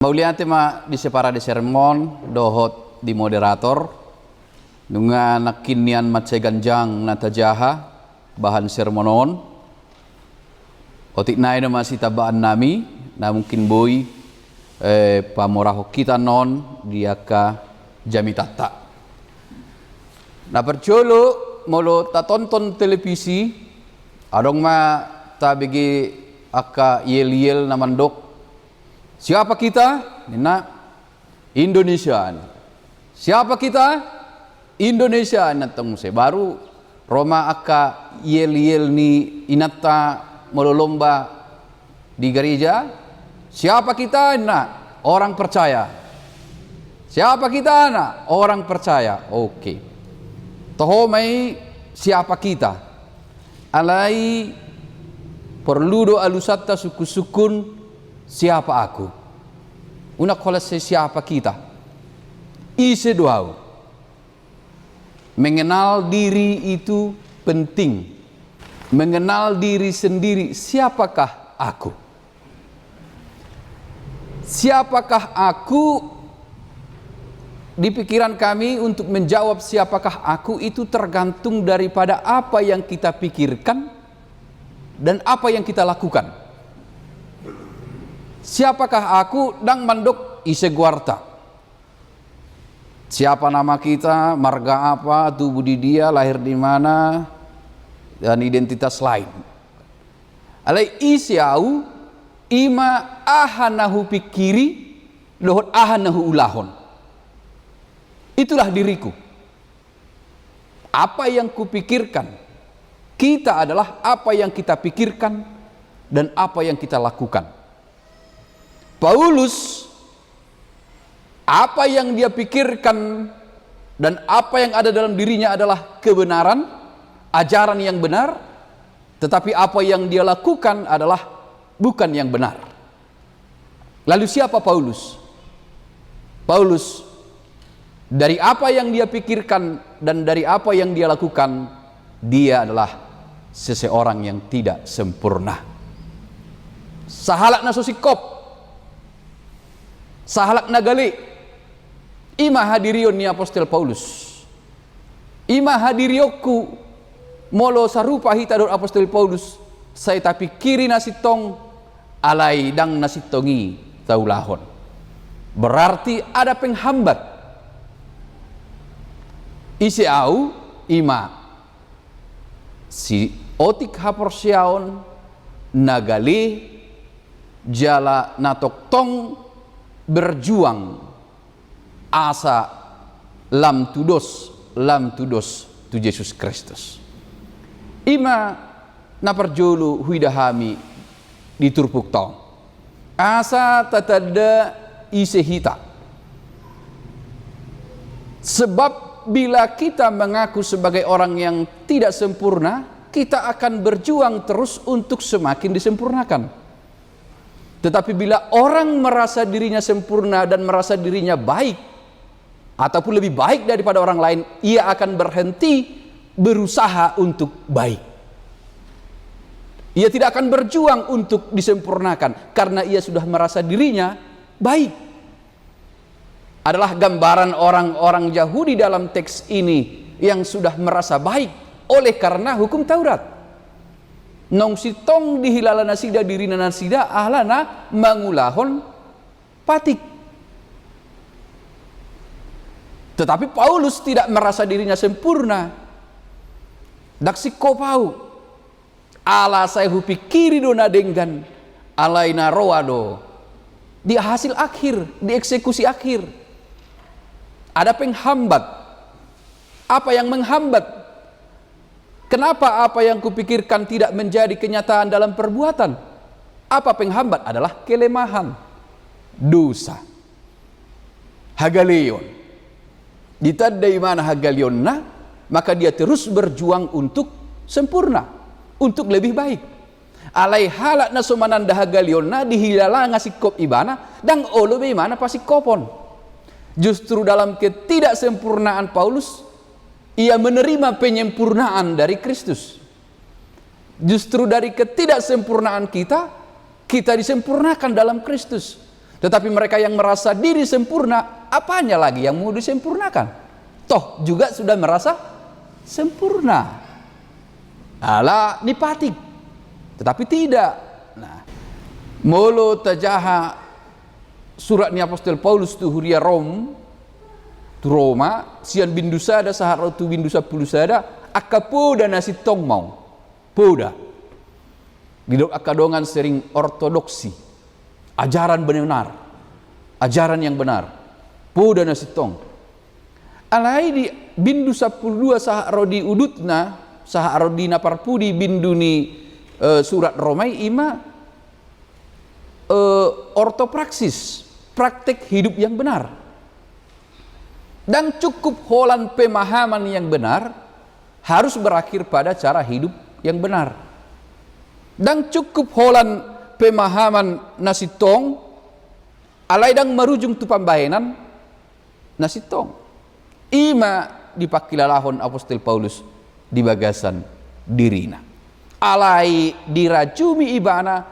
Maulian tema di separate sermon dohot di moderator nunga nakinian matseganjang natajaha bahan sermonon otik nai nama si tabaan nami na mungkin boy pamoraho kita non diaka jamitata na percolo molo ta tonton televisi adong ma ta begi aka yel na mandok. Siapa kita? Nina Indonesia. Siapa kita? Indonesia. Natong se baru Roma aka yel ni inata melolomba di gereja. Siapa kita? Nah, orang percaya. Siapa kita? Nah, orang percaya. Oke. Toho mai siapa kita? Alai perlu do alusata suku-sukun. Siapa aku? Una kolase siapa kita? Ise doau. Mengenal diri itu penting. Mengenal diri sendiri. Siapakah aku? Siapakah aku? Di pikiran kami untuk menjawab siapakah aku itu tergantung daripada apa yang kita pikirkan dan apa yang kita lakukan. Siapakah aku? Dang mandok ise guarta. Siapa nama kita, marga apa, tubuh di dia, lahir di mana, dan identitas lain. Alai ise au ima ahanahu pikiri lohot ahanahu ulahon. Itulah diriku. Apa yang kupikirkan, kita adalah apa yang kita pikirkan dan apa yang kita lakukan. Paulus, apa yang dia pikirkan dan apa yang ada dalam dirinya adalah kebenaran, ajaran yang benar, tetapi apa yang dia lakukan adalah bukan yang benar. Lalu siapa Paulus? Paulus, dari apa yang dia pikirkan dan dari apa yang dia lakukan, dia adalah seseorang yang tidak sempurna. Sahalak nasusikop, sahalak nagali ima hadirion ni apostel Paulus, ima hadirioku molo sarupa hitador apostel Paulus saya tapi kiri nasitong alai dang nasitongi taulahon, berarti ada penghambat. Isi au ima si otik haporsiaon nagali jala natok tong berjuang asa lam tudos tu Yesus Kristus. Ima na perjulu huidahami di turpuk tong. Asa tatada isehita. Sebab bila kita mengaku sebagai orang yang tidak sempurna, kita akan berjuang terus untuk semakin disempurnakan. Tetapi bila orang merasa dirinya sempurna dan merasa dirinya baik ataupun lebih baik daripada orang lain, ia akan berhenti berusaha untuk baik. Ia tidak akan berjuang untuk disempurnakan karena ia sudah merasa dirinya baik. Adalah gambaran orang-orang Yahudi dalam teks ini yang sudah merasa baik oleh karena hukum Taurat. Nong sitong dihilala nasida dirina nasida ahlana mangulahon patik. Tetapi Paulus tidak merasa dirinya sempurna. Daksi kopau ala saya hupikiri dona denggan alaina roado di hasil akhir, di eksekusi akhir ada penghambat. Apa yang menghambat? Kenapa apa yang kupikirkan tidak menjadi kenyataan dalam perbuatan? Apa penghambat? Adalah kelemahan, dosa. Hagalion. Ditadai mana hagalion nah, maka dia terus berjuang untuk sempurna, untuk lebih baik. Alai halak na sumananda hagalion na dihilala ngasih kop ibana dan olo bagaimana pasti kopon. Justru dalam ketidaksempurnaan Paulus, ia menerima penyempurnaan dari Kristus. Justru dari ketidaksempurnaan kita disempurnakan dalam Kristus. Tetapi mereka yang merasa diri sempurna, apanya lagi yang mau disempurnakan? Toh juga sudah merasa sempurna. Ala nipatik. Tetapi tidak. Nah, molo tajaha surat ni Apostol Paulus tu huria Roma, sian bindusada sahara tu bindusa pulusada, akapoda nasi tong mau. Poda. Didok akadongan sering ortodoksi. Ajaran benar. Ajaran yang benar. Poda nasi tong. Alai di bindu 12 sahara di udutna, sahara di naparpudi binduni surat Romai ima ortopraksis, praktek hidup yang benar. Dan cukup holan pemahaman yang benar harus berakhir pada cara hidup yang benar. Dan cukup holan pemahaman nasi tong alai dang marujung tu pambahenan nasi tong. Ima dipakilalahon Apostol Paulus di bagasan dirina. Alai dirajumi ibana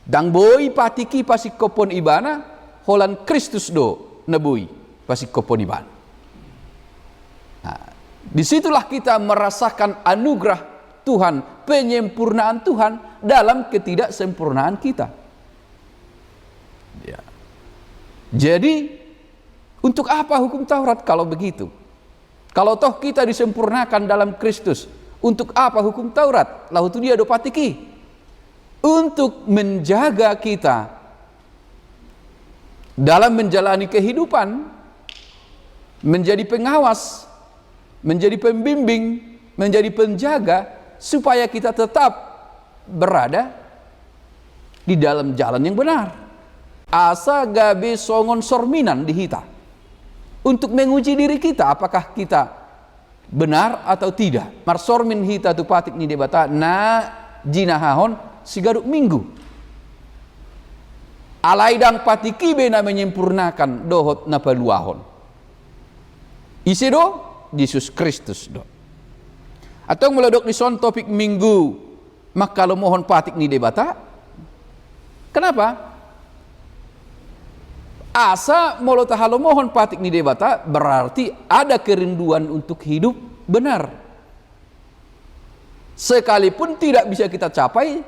dang boy patiki pasikopon ibana holan Kristus do nebui pasikopon ibana. Nah, disitulah kita merasakan anugerah Tuhan, penyempurnaan Tuhan dalam ketidaksempurnaan kita. Ya. Jadi untuk apa hukum Taurat kalau begitu? Kalau toh kita disempurnakan dalam Kristus, untuk apa hukum Taurat? Lahu tu dia do patiki. Untuk menjaga kita dalam menjalani kehidupan, menjadi pengawas, menjadi pembimbing, menjadi penjaga, supaya kita tetap berada di dalam jalan yang benar. Asa gabe songon sorminan dihita untuk menguji diri kita, apakah kita benar atau tidak. Marsormin hita tu patik ni debata na jinahahon sigaruk minggu. Alaidang patiki bena menyempurnakan dohot na paluahon. Isi do Yesus Kristus do. Atau meledok di son topik minggu, maka lo mohon patik ni debata. Kenapa? Asa molo tahalo mohon patik ni debata berarti ada kerinduan untuk hidup benar. Sekalipun tidak bisa kita capai,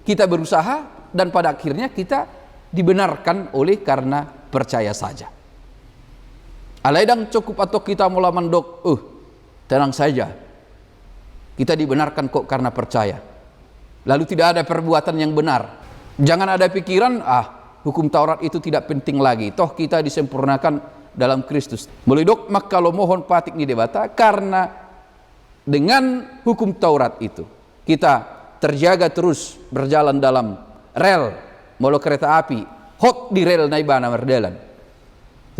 kita berusaha dan pada akhirnya kita dibenarkan oleh karena percaya saja. Alaidang cukup atau kita mula mandok, tenang saja, kita dibenarkan kok karena percaya. Lalu tidak ada perbuatan yang benar. Jangan ada pikiran, hukum Taurat itu tidak penting lagi. Toh kita disempurnakan dalam Kristus. Melidok maka lo mohon patik ni debata karena dengan hukum Taurat itu kita terjaga terus berjalan dalam rel molo kereta api hot di rel naibana merdalan.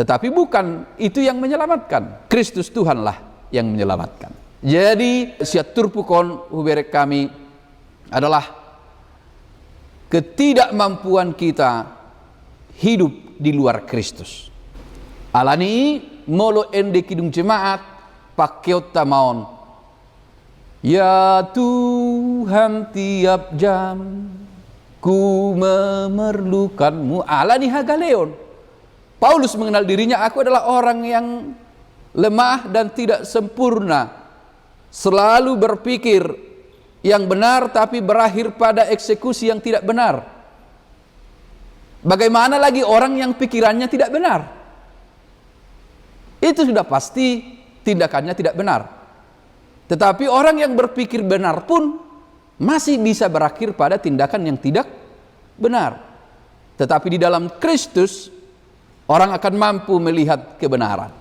Tetapi bukan itu yang menyelamatkan. Kristus Tuhanlah yang menyelamatkan. Jadi siat turpukon huberek kami adalah ketidakmampuan kita hidup di luar Kristus. Alani molo ende kidung jemaat pakeot tamaon. Ya Tuhan tiap jam ku memerlukanmu. Alani hagaleon. Paulus mengenal dirinya, aku adalah orang yang lemah dan tidak sempurna. Selalu berpikir yang benar tapi berakhir pada eksekusi yang tidak benar. Bagaimana lagi orang yang pikirannya tidak benar? Itu sudah pasti tindakannya tidak benar. Tetapi orang yang berpikir benar pun masih bisa berakhir pada tindakan yang tidak benar. Tetapi di dalam Kristus orang akan mampu melihat kebenaran.